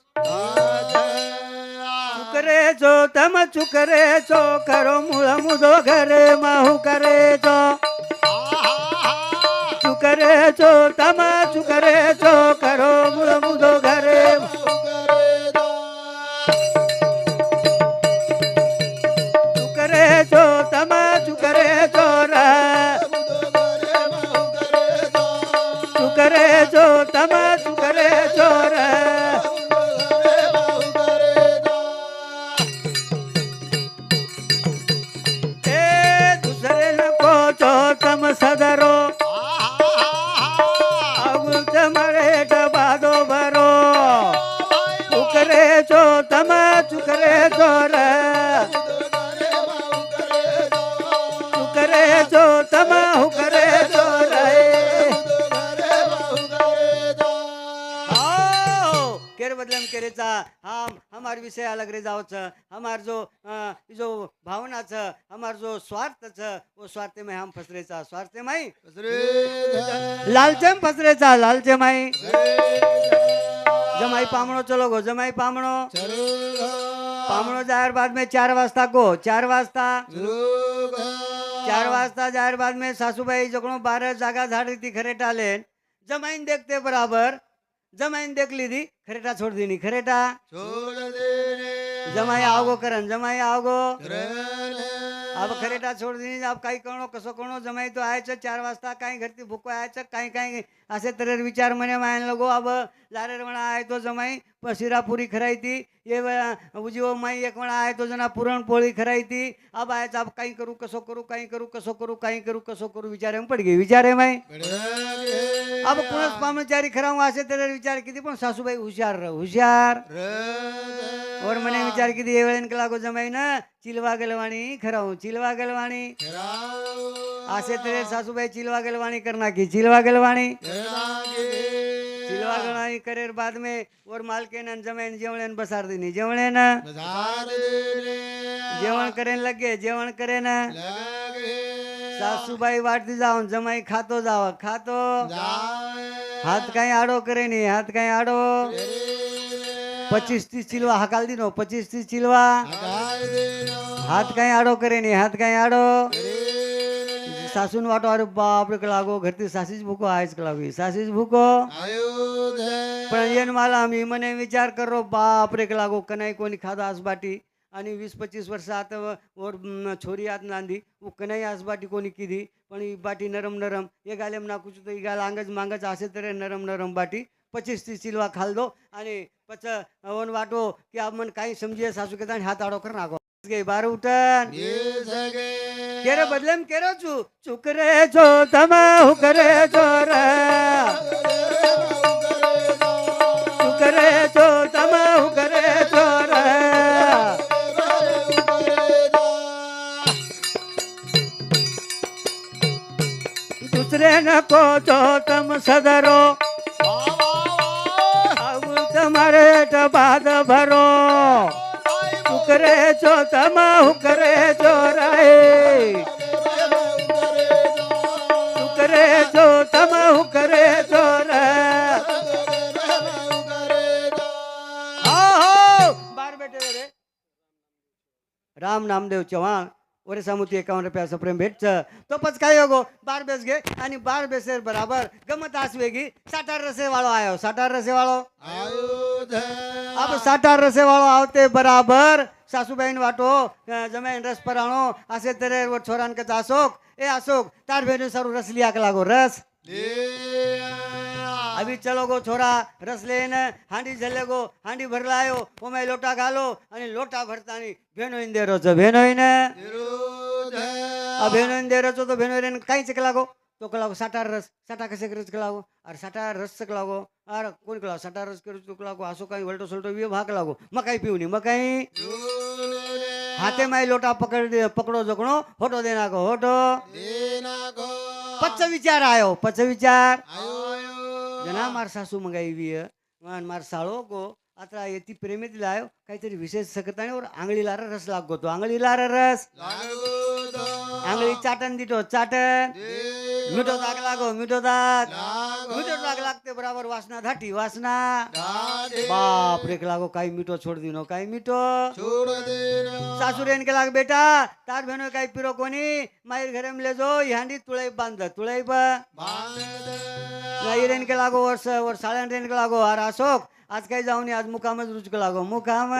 [SPEAKER 1] चुकरे जो तम चुकरे चो करो मुळ मुदो घरे माहू करे चो चुकरे चो तम चुकरे चो करो मुळ मुदो घरे चुकरे चो तम चुकरे चो रा चुकरे चो तम चुकरे चो रा છો તમે ચુકરે છો રે ચુકરે છો તમે હુકરે છો રે केर बदलम केरेचा हा हमार विषय अलग रे जाओ छ हमार जो भावना छ हमार जो स्वार्थ छ वो स्वार्थ में हम फसरेचा स्वार्थ में लालचे में फसरेचा लालचे में जमाई पामणो चलो गो जमाई पामणो पामणो जाहिर बाद में 4 वाजता गो 4 वाजता 4 वाजता जाहिर बाद में सासूबाई जगणो 12 जागा झाड़ी थी खरेटा लेन जमाईन देखते बराबर जमाईन देख ली थी खरेटा छोड़ दी नहीं खरेटा जमाई आओगो करन जमाई आओगो अब खरेटा छोड़ दी अब काही करणो कसो करणो जमाई तो आयच 4 वाजता काही घरती भूको आयच काही काही असे तरह विचार मने मायन लगो अब लारेर म्हणा आय तो जमाई शिरापुरी खराई थी ये उजीव माई एक म्हणा आय तो जना पुरणपोळी खराई थी अब आयच अब काही करू कसो करू काही करू कसो करू काही करू कसो करू विचारे में पड़ गई विचारे माई अब कुणस पामचारी खराव असे तरह विचार किती पण सासूबाई हुशार हुशार और मने विचार किती ये वेळेन लागो जमाई ना चिलवा गलवाणी खराव चिलवा गलवाणी असे तरह सासूबाई चिलवा गलवाणी करना की चिलवा गलवाणी चिलवा गलवाणी करेर बाद में और मालकेन जमाईन जेवण बसार देनी जेवण जेवण करेन लगे जेवण करेन सासूबाई वाटती जाऊन जमाई खातो जाव खातो हाथ काही आडो करे नहीं हाथ काही आडो 25-30 चिलवा हकाल दिनो 25-30 चिलवा हाथ काही आडो करे नहीं हाथ काही आडो सासून वाटो अरे बाप रे लागो घरती सासीच भूको आहेच लागवी सासीच भूको पण येन मला मी मने विचार करो बाप रे लागो कनाई कोणी खादा आसबाटी आणि 20-25 वर्ष आता और छोरी आत नांदी वो कनाई आसबाटी कोणी कीधी पण ही बाटी नरम नरम ये गालेम ना कुछ तो गाल आंगज मांगज असे तरह नरम नरम बाटी 25-30 चिलवा खाल दो आणि पच ओन वाटो की आप मन काही समजिए सासू के हाथ आडो कर नागो गई बार उठन केरे बदलेम केरो छु चुकरे छो तमा हुकरे छो रे चुकरे छो तमा हुकरे छो रे दूसरे न को जो तम सदरो अब तुम्हारे बाद भरो हुकरे छो तमा हुकरे छो रे हुकरे छो तमा हुकरे छो रे बार बेटे रे राम नामदेव चव्हाण वरे सामुती 51 रुपया सप्रेम भेट तो पच काय होगो बार बेस गे आणि बार बेसेर बराबर गमत आसवेगी 60 रसे वाळो आयो 60 रसे वाळो अब 60 रसे वाळो आवते बराबर सासूबाईन वाटो जमाईन रस पराणो असे तेरे वो छोरान के अशोक ए अशोक तार भेनो सारू रस लिया के लागो रस अभी चलो गो छोरा रस लेन हांडी झले गो हांडी भरलायो ओमे लोटा घालो आणि लोटा भरतानी भेनो इन दे रोज भेनो इन भेनो इन दे रोज तो भेनो इन काई चक लागो तो कलागो 60 रस 60 कसे करच कलागो और 60 रस चक लागो और कोण कलागो 60 रस करच तो कलागो आसो काही वलटो सोलटो वी भाग लागो मकाई पिवनी मकाई हाथे में लोटा पकड़ो जकणो होटो देना को होटो पच विचार आयो पच विचार जना मार सासू मंगाई वी मान मार साळो को आता येती प्रेमित लायो काहीतरी विशेष सकताने और आंगळी लारा रस लागो तो आंगळी लारा रस आंगळी चाटन दिटो चाटन मिठो दाग लागो मिठो दाग लागते बराबर वासना धाटी वासना बाप रे लागो काही मिठो छोड़ दिनो काही मिठो सासुरेन के लाग बेटा तार बहनो काही पिरो कोनी मायर घरे में ले जो हांडी तुळई बांध तुळई बा नाईरेन के लागो वर्ष और साळन रेन के लागो आर अशोक आज काही जाऊन आज मुकामच रुचक लागो मुकाम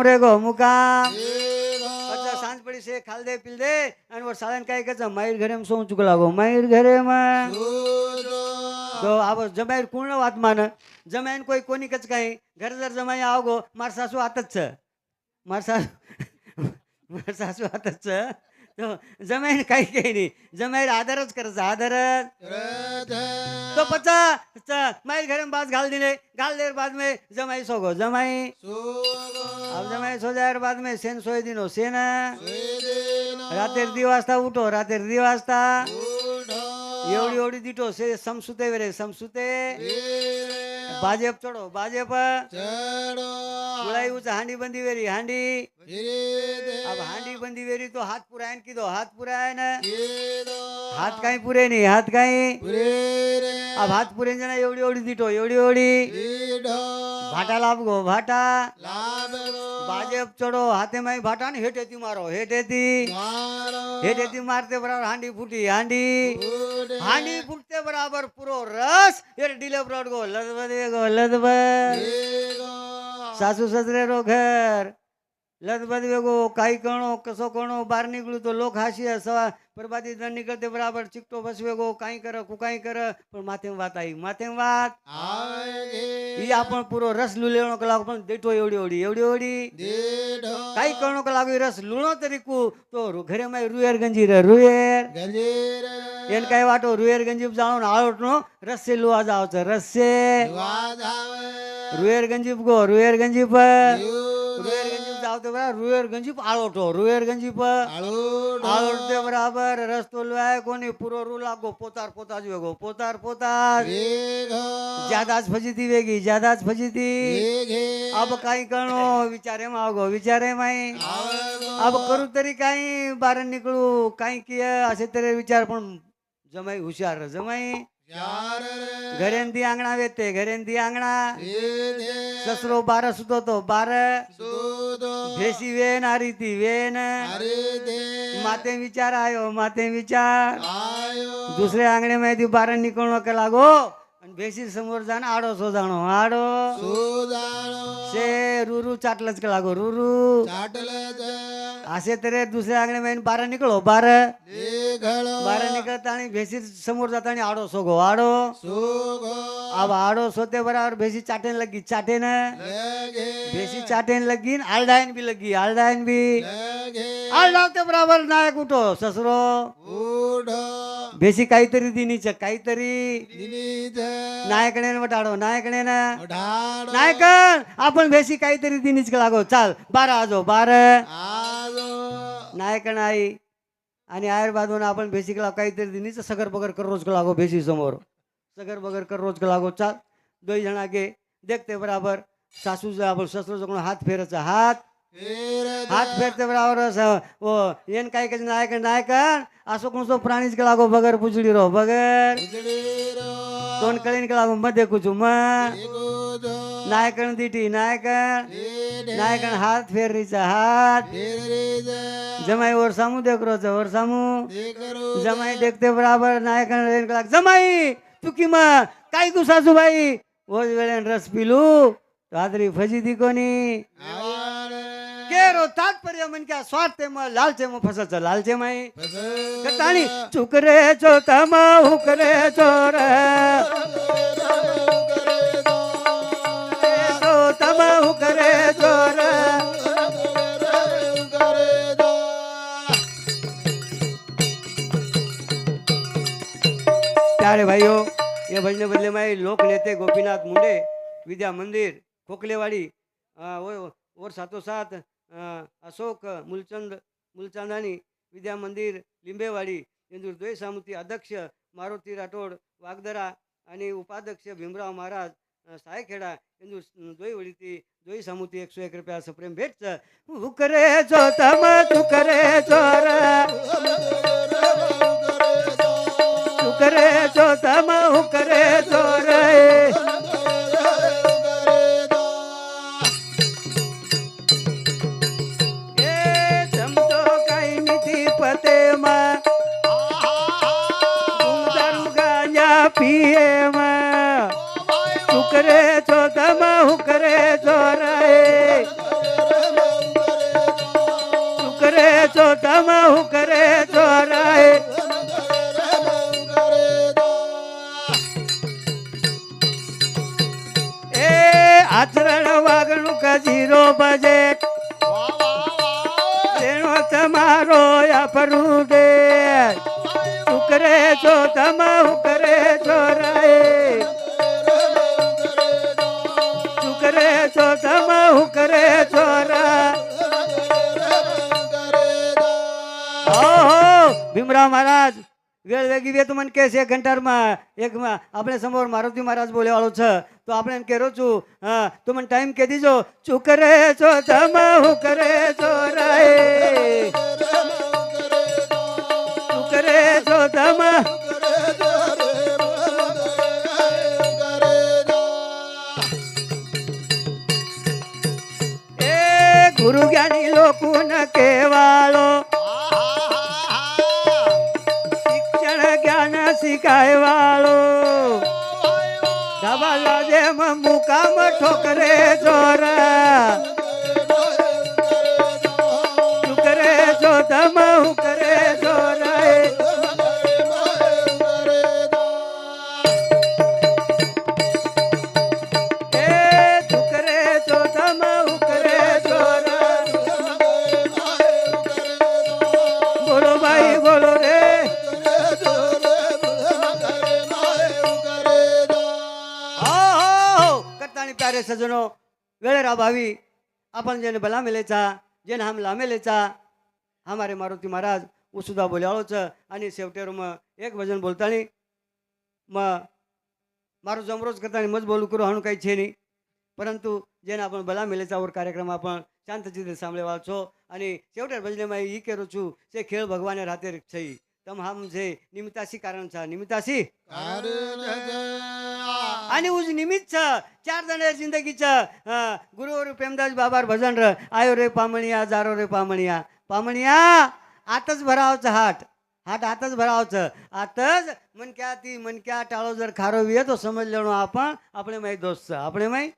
[SPEAKER 1] रे गो मुकाम अच्छा सांझ पड़ी से खाल दे पिल दे और वो सालन काय कच मायर घरे में सो चुक लागो मायर घरे में तो अब जमाईर पूर्ण बात मान जमाईन कोई कोनी कच काही घर जर जमाई आओगो मार सासू आतच छ मार सासू आतच छ तो जमाईन काही काही नाही जमाईर आदरच करायचा आदरच तो पचा माई घर में बात घाल दिले घाल देर बाद में जमाई सोगो जमाई अब जमाई सो जाए बाद में सेन सोए दिन हो सेन रात्री 2 वाजता उठो रात्री 2 वाजता एवढी एवढी दिठो से समसुते वेरे समसुते बाजेप चढो बाजेप गुळाई उच हांडी बंदी वेरी हांडी अब हांडी बंदी वेरी तो हाथ पुरायन की दो हाथ पुरायन हाथ काही पुरे नाही हाथ काही अब हाथ पुरे जना एवढी एवढी दिठो एवढी एवढी भाटा लाभ गो भाटा बाजेप चढो हाथे माई भाटा ने हेठेती मारो हेठेती मारते बराबर हांडी फुटी हांडी हांडी फुटते बराबर पुरो रस ये डिले ब्रॉड गो लदबद सासू ससरे रो घर लदबद वेगो काही कणो कसो कणो बार निकळू तो लोक हासी सवा परबादी न निकळते बराबर चिकटो बस वेगो काही कर कुकाई कर पण माथे वात आई माथे वात ही आपण पुरो रस लुलेणो कलाक पण देठो एवढी एवढी एवढी एवढी काही कणो कलाक रस लुणो तरी कु तो घरे माई रुयर गंजीर रुयर एन काय वाटो रुयर गंजीप जाऊन आळोटनो रस्से लुवा जावच रस्से रुयर गंजीप गो रुयर गंजीप जावते बरा रुयर गंजीप आळोटो रुयर गंजीप आळोटते बराबर रस्तो लुआय कोणी पुरो रू लागो पोतार पोताज वेगो पोतार पोताज ज्यादाच फजिती वेगी ज्यादाच फजिती अब काही करणो विचारे मागो विचारे माई अब करू तरी काही बार निकळू काही किय असे तरी विचार पण जमाई हुशार जमाई घरेन दी आंगणा वेते घरेन दी आंगणा ससरो 12 सुतो तो 12 भेसी वेन आरी ती वेन माते विचार आयो माते विचार दुसरे आंगणे मध्ये 12 निकळणो का लागो आणि भेसी समोर जाण आडो सो जाणो आडो से रुरू चाटलच का लागो रुरू असे तरी दुसऱ्या आंगणे मध्ये 12 निकळो 12 निकळता आणि भेसी समोर जाता आणि आडो सोगो आडो अब आडो सोते बराबर भेसी चाटेन लगी चाटेन भेसी चाटेन लगी आलडायन भी लगी आलडायन भी आलडावते बराबर नायक उठो ससरो भेसी काहीतरी दिनीच काहीतरी नायकने वटाडो नायकने नायक आपण भेसी काहीतरी दिनीच लागो चाल 12 आजो 12 नायकन आई आणि आयर बाजून आपण भेसीकला काहीतरी दिनीच सगर बगर कर रोज लागो भेसी समोर सगर बगर कर रोज लागो चाल 2 जण आगे देखते बराबर सासू आपण ससरो जकडून हात फेरायचा हात फेरते बराबर ओ येन काय काय नायक नायकन असो कोणसो प्राणीच का लागो बगर पुजडी रो बगर तोंड कळीन का लागो मध्ये कुचू नायकन दिटी नायकन हात फेरीचा हात जमाई वर सामू देख रोज वर सामू जमाई देखते बराबर नायकन रेन का लाग जमाई तू की मग काय तू सासूबाई ओज वेळेन रस पिलू रात्री फजिती कोणी केरो तात्पर्य मन क्या स्वार्थ म लालचे म फसच लालचे माई कटाणी चुकरे चोतम हुकरे चोर चोतम हुकरे चोर प्यारे भाइयों ये भजने बदले माई लोक नेते गोपीनाथ मुंडे विद्या मंदिर खोकलेवाड़ी और साथों साथ अशोक मुलचंदानी विद्या मंदिर लिंबेवाड़ी इंदूर द्वय सामुती अध्यक्ष मारुती राठोड वागदरा आणि उपाध्यक्ष भीमराव महाराज सायखेडा इंदूर द्वयवडीती द्वय सामुती 101 रुपया सप्रेम भेटच हुकरे चोतम तुकरे चोर तुकरे चोतम हुकरे चोर पिए हुकरे चोतम हुकरे चोराए हुकरे चोतम हुकरे चोराए ए आचरण वागणूक 0 बजेट તમારો અપરું દે તું કરે છો તમે હું કરે છો રે તું કરે છો તમે હું કરે છો રે ઓહો ભીમરાવ મહારાજ વેળ વેગી વે તો મને કહે છે ઘંટારમાં એક આપણે સમોર મારુતિ મહારાજ બોલે વાળો છે તો આપણે એમ કહેરો છું હા તો મને ટાઈમ કહી દીજો શું કરે છો તમે હું કરે છો રે શું કરે છો તમે એ ગુરુ જ્ઞાની લોકો ન કહેવાળો શીખાય વાળો ધાબા જેમ મુકામ ઠોકરે ચોરા તું કરે છો તમે હું કરે ચોરા એ તું કરે છો તમે હું કરે ચોરા બોલો ભાઈ બોલો રે प्यारे सजनो वेळेरा भावी आपण जेने भला मेलेचा जेने हम लामेलेचा हमारे मारुती महाराज वो सुद्धा बोल्याळोच आणि शेवटेर मग एक भजन बोलतानी मग मारो जमरोज करतानी मज बोलू करू हाणू काही छे नहीं परंतु जेने आपण भला मेलेचा वर कार्यक्रम आपण शांतचित्ते सांभळेवा छो आणि शेवटेर भजनेમાં ઈ કેરો છું से खेळ भगवाने राते छै तम हम जे निमित्तासी कारण छा निमित्तासी आणि उज निमित्त चार जण जिंदगीचं गुरुवर प्रेमदास बाबार भजन र आयो रे पामणिया जारो रे पामणिया पामणिया आताच भरावचं हाट हाट आताच भरावचं आताच मनक्या टाळो जर खारो विये तो समजलेलो आपण आपले माही दोस्त आपले माही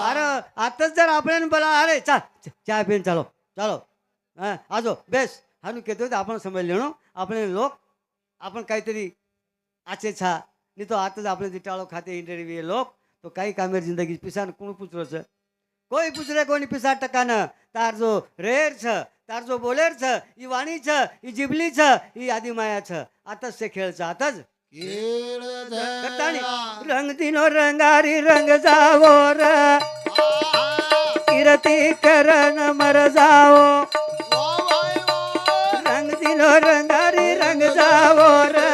[SPEAKER 1] अरे आताच जर आपण बोला अरे चहा पिन चालो चालो आजो बेस हानू कहते आपण समजलेलो આપણે लोक आपण काहीतरी आचे छा नहीं तो आताच આપણે ટાળો ખાતે इंटरव्यू लोक तो काही कामेर जिंदगी पिसान कोण पूछरो छ कोई पूछ रे कोनी पिसा टका न तार जो रेर छ तार जो बोलेर छ ई वाणी छ ई जिबली छ ई आदि माया छ आताच से खेळ छ आताच रंग दिनो रंगारी रंग जावो र कीर्ति करन मर जाओ रंग दिनो रंगारी रंग जावो र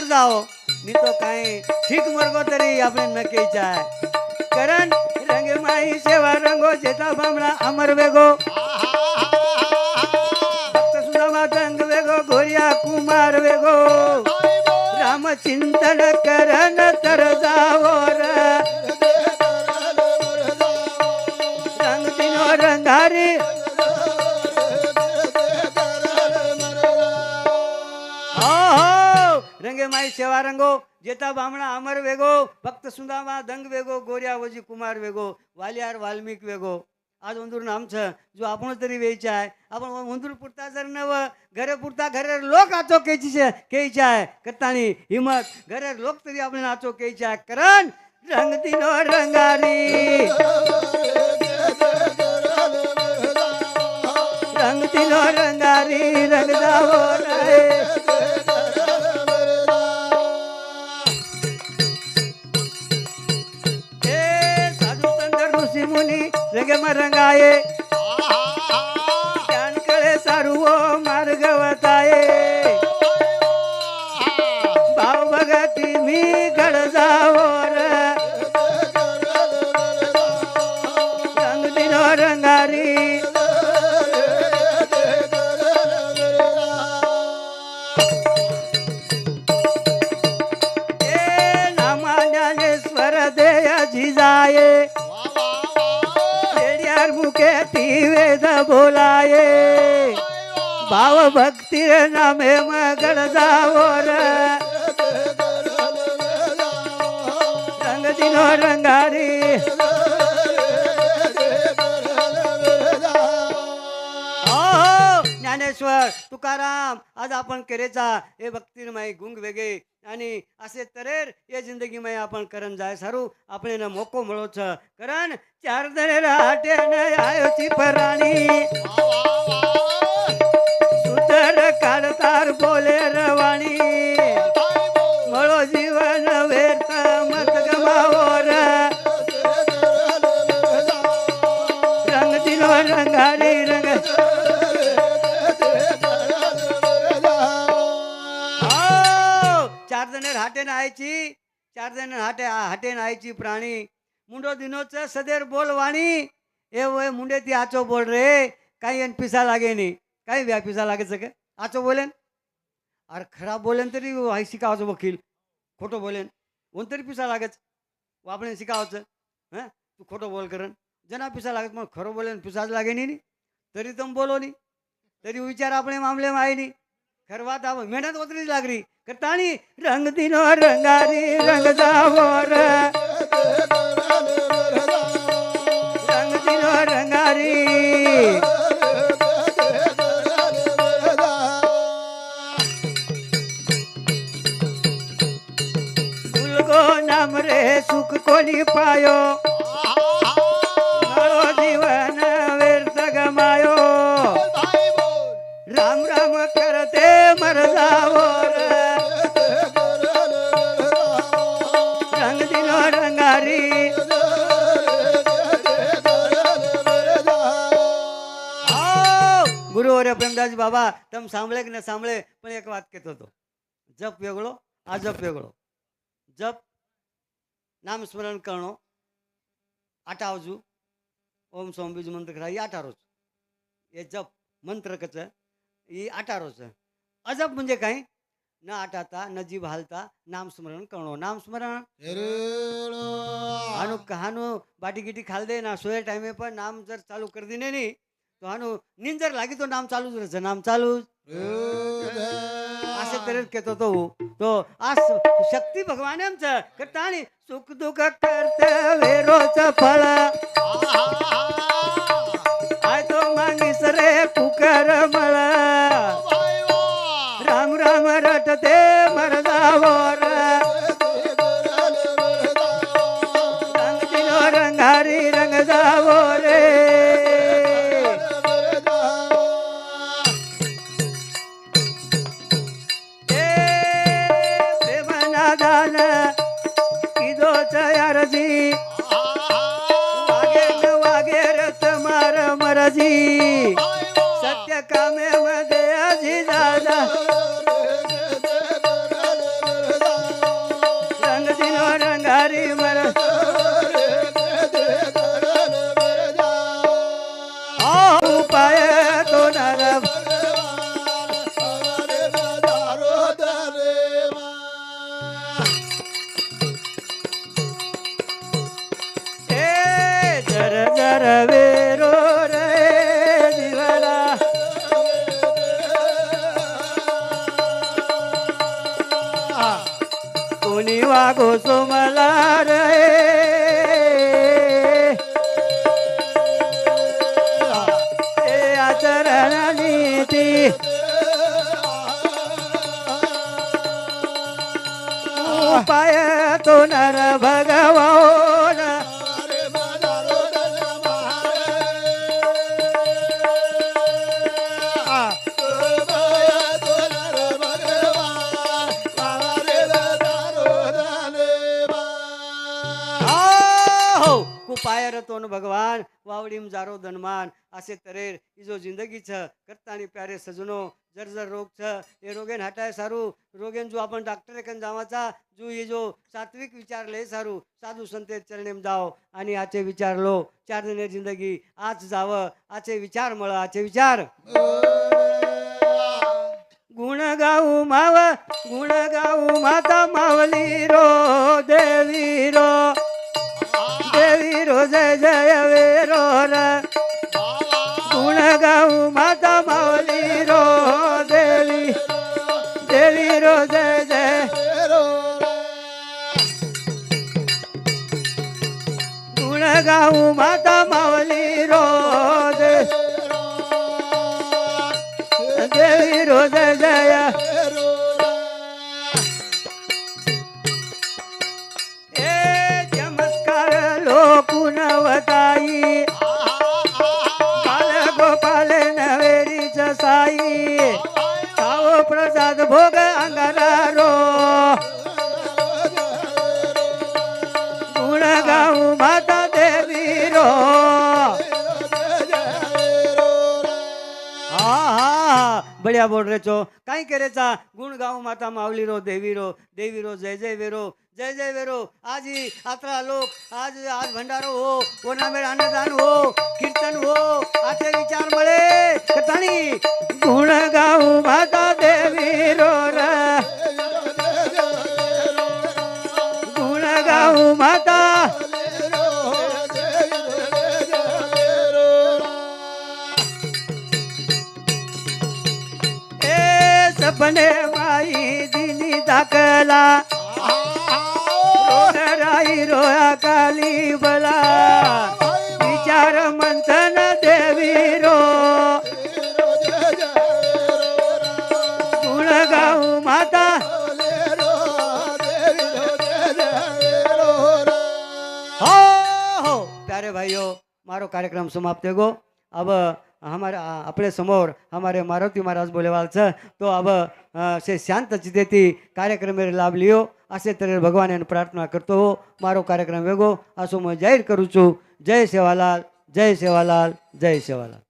[SPEAKER 1] जाओ नहीं तो कहीं ठीक मरगो तरी आपने न कही चाहे करण रंग माई सेवा रंगो जेता बामणा अमर वेगो भक्त सुदामा दंग वेगो गोरिया कुमार वेगो राम चिंतन करन तर जाओ रंग दिनो रंगारी रंगे माई सेवा रंगो जेता बामणा अमर वेगो भक्त सुदामा दंग वेगो गोरिया वजी कुमार वेगो वालियार वाल्मिक वेगो आज उंदूर नाम छ जो आपण तरी वेचा आहे आपण उंदूर पुरता जर नव घरे पुरता घरे लोक आचो केची आहे करतानी हिम्मत घरे लोक तरी आपण आचो केची आहे करण रंग दिनो रंगारी रंग दिनो रंगारी रंग जावो रे मुनि रंगे मरंगाए ज्ञान कळे सारुओ मार्ग वताये भाव भगती मी गड जावो रंग दिनो रंगारी ए नामा ज्ञानेश्वर देय जिजाये मुखे वेद बोलाये भाव भक्ति नामे मगड़ जाओ रंग दिनो रंगारी ज्ञानेश्वर तुकाराम आज आपण करेचा हे भक्तिरमय गुंग वेगे आणि असे तरेर ये जिंदगीमय आपण करण जाय सारू आपण न मोको મળો छ करण चार दरे राटे न आयोची पराणी सुतर काढतार बोले रवाणी મળો जीवन व्यर्थ मत गमावर रंग दिनो रंगारी रंग चार जण हाटेन आयची चार जण हाटेन आयची प्राणी मुंडो दिनोच सदेर बोलवाणी ए वय मुंडे ती आचो बोल रे काही एन पिसा लागे नाही काही व्या पिसा लागायचं का आचो बोलेन अरे खराब बोलेन तरी हाय शिकावचं वकील खोटं बोलेन कोण तरी पिसा लागच आपण शिकावचं हां तू खोटं बोल करण जना पिसा लागत मग खरं बोलेन पिसाच लागे नाही तरी तुम बोलो नाही तरी विचार आपले मामले माय नाही खर बात आपण मेहनत उतरी लागली करतानी रंग दिनो रंगारी रंग जावर रंग दिनो रंगारी गुलगो नाम रे सुख कोणी पायो मारो जीवन व्यर्थ गमायो राम राम करते मर जावर रंग दिनो रंगारी गुरुवर्य प्रेमदास बाबा तम सांभळे की न सांभळे पण एक વાત કહેતો હતો જપ વેગળો આ જપ વેગળો જપ નામ સ્મરણ કરણો આટાવજુ ઓમ સોમ બીજ મંત્ર કરા એ આટારો એ જપ મંત્ર कच ही आटारोच अजब म्हणजे काय न आटाता न जीव हालता नाम स्मरण करणो नाम स्मरण हानु कहानु बाटी गिटी खाल दे ना सोये टाइमे पर नाम जर चालू कर दिने नहीं तो हानु नींद जर लागी तो नाम चालूच रहते नाम चालू असे तरेच कहतो तो आज शक्ती भगवान आमचं करतानी सुख दुःख करते वेरोच फळ आय तो मांगीस रे पुकार मला राम राम रटते मरदावर रंग दिनो रंगारी रंग जावो रे प्रेमना दान किदो चयारजी वागे न वागे रत मार मरजी सत्य कामे मध्ये आजी दादा रंग दिनो रंगारी मर उपाय तो नरम जर जर वेरो रे जीवना कोणी वागो सोमला रे आचरण नीती उपाय तो नर भगवान पायर तो भगवान वावडीम जारो धनमान असे तरेर इजो जिंदगी छ करतानी प्यारे सजनो जर जर रोग छ ये रोगेन हटाय सारू रोगेन जो आपण डॉक्टर कन जावाचा जो ये जो सात्विक विचार ले सारू साधू संते चरणेम जाओ आणि आचे विचार लो चार दिने जिंदगी आज जाव आचे विचार मळ आचे विचार गुण गाऊ माता मावली रो देवी रो देवी रो जय जय वेरो रे गुण गाऊ माता मावली रो देवी देवी रो जय जय गाऊ माता मावली रोज देवी रोज जय ए चमत्कार लोकुनवताई बाल गोपाल नवेरीच साई सावो प्रसाद भोग अंगारा रो गुण गाऊ माता देवी रो हा बढिया बोल रे छो काही करेचा गुण गाऊ माता मावली रो देवी रो जय जय वेरो आज ही यात्रा लोक आज आज भंडारो हो कोणा मेळ अन्नदान हो कीर्तन हो आचे विचार मळे कथाणी गुण गाऊ माता देवी रो गुण गाऊ माता ए सपने माई दिनी दाखला राई रोया काली बला विचार मंथन देवी रो गुण गाऊ माता हो प्यारे भाइयों मारो कार्यक्रम समाप्त हो अब हमारे अपने समोर हमारे मारुति महाराज बोलेवाल छ तो अब से शांत चित्तेती कार्यक्रम में लाभ लियो असे तरे भगवान ने प्रार्थना करतो हो मारो कार्यक्रम वेगो असो मैं जाहीर करू छू जय सेवालाल जय सेवालाल जय सेवालाल।